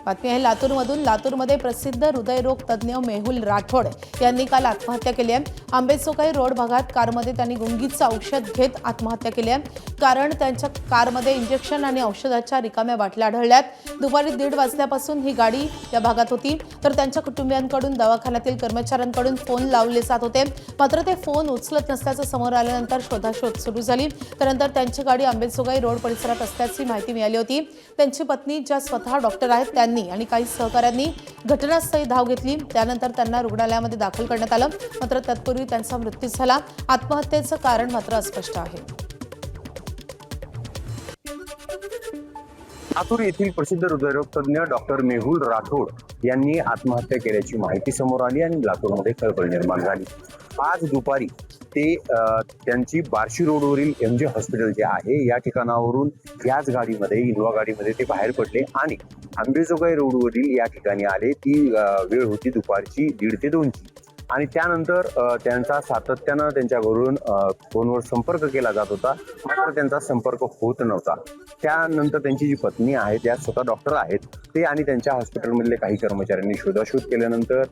बातमी आहे लातूरमधून। लातूरमध्ये प्रसिद्ध हृदयरोग तज्ज्ञ मेहुल राठोड यांनी काल आत्महत्या केली आहे। आंबेजोगाई रोड भागात कारमध्ये त्यांनी गुंगीचं औषध घेत आत्महत्या केली आहे। कारण त्यांच्या कारमध्ये इंजेक्शन आणि औषधाच्या रिकाम्या बाटल्या आढळल्यात। दुपारी 1:30 वाजल्यापासून ही गाडी या भागात होती, तर त्यांच्या कुटुंबियांकडून दवाखान्यातील कर्मचाऱ्यांकडून फोन लावले जात होते, मात्र ते फोन उचलत नसल्याचं समोर आल्यानंतर शोधाशोध सुरू झाली। त्यानंतर त्यांची गाडी आंबेजोगाई रोड परिसरात असल्याची माहिती मिळाली होती। त्यांची पत्नी, ज्या स्वतः डॉक्टर आहेत, त्यांनी आणि काही सहकाऱ्यांनी घटनास्थळी धाव घेतली। त्यानंतर त्यांना रुग्णालयामध्ये दाखल करण्यात आलं, मात्र तत्पूर्वी त्यांचा मृत्यू झाला। आत्महत्येचं कारण मात्र अस्पष्ट आहे। लातूर येथील प्रसिद्ध हृदयरोग तज्ज्ञ डॉक्टर मेहुल राठोड यांनी आत्महत्या केल्याची माहिती समोर आली आणि लातूरमध्ये खळबळ निर्माण झाली। आज दुपारी ते त्यांची बार्शी रोडवरील MJ हॉस्पिटल जे आहे या ठिकाणावरून याच गाडीमध्ये, इनोवा गाडीमध्ये ते बाहेर पडले आणि आंबेजोगाई रोडवरील या ठिकाणी आले। ती वेळ होती दुपारची 1:30 ते 2 ची आणि त्यानंतर त्यांचा सातत्यानं त्यांच्या घरून फोनवर संपर्क केला जात होता, मात्र त्यांचा संपर्क होत नव्हता। त्यानंतर त्यांची जी पत्नी आहे, त्या स्वतः डॉक्टर आहेत, ते आणि त्यांच्या हॉस्पिटलमधले काही कर्मचाऱ्यांनी शोधाशोध केल्यानंतर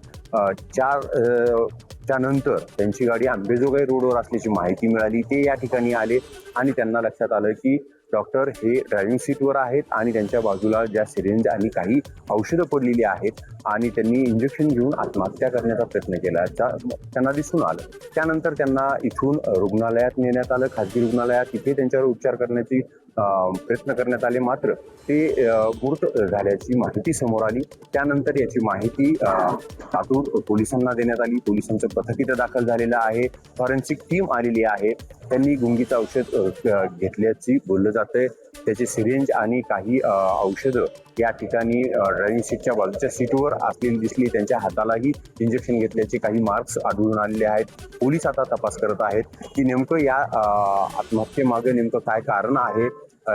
त्यानंतर त्यांची गाडी आंबेजोगाई रोडवर असल्याची माहिती मिळाली। ते या ठिकाणी आले आणि त्यांना लक्षात आलं की डॉक्टर हे ड्रायव्हिंग सीटवर आहेत आणि त्यांच्या बाजूला ज्या सिरिंज आणि काही औषधं पडलेली आहेत आणि त्यांनी इंजेक्शन घेऊन आत्महत्या करण्याचा प्रयत्न केला त्यांना दिसून आलं। त्यानंतर त्यांना इथून रुग्णालयात नेण्यात आलं, खाजगी रुग्णालयात। तिथे त्यांच्यावर उपचार करण्याची प्रयत्न करण्यात आले, मात्र ते मृत झाल्याची माहिती समोर आली। त्यानंतर याची माहिती लातूर पोलिसांना देण्यात आली। पोलिसांचं पथक इथं दाखल झालेलं आहे, फॉरेन्सिक टीम आलेली आहे। त्यांनी गुंगीचं औषध घेतल्याची बोललं जातंय। त्याचे सिरिंज आणि काही औषधं या ठिकाणी ड्रायव्हिंग सीटच्या बाजूच्या सीटवर असलेली दिसली। त्यांच्या हातालाही इंजेक्शन घेतल्याचे काही मार्क्स आढळून आलेले आहेत। पोलीस आता तपास करत आहेत की नेमकं या आत्महत्येमागे नेमकं काय कारण आहे,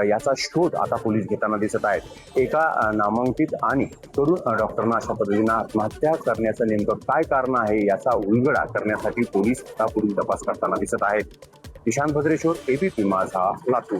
याचा शोध आता पोलीस घेताना दिसत आहेत। एका नामांकित आणि तरुण डॉक्टरना अशा पद्धतीने आत्महत्या करण्याचं नेमकं काय कारण आहे याचा उलगडा करण्यासाठी पोलीस आता पुढील तपास करताना दिसत आहेत। ईशान भद्रेश्वर, ABP माझा, लातूर।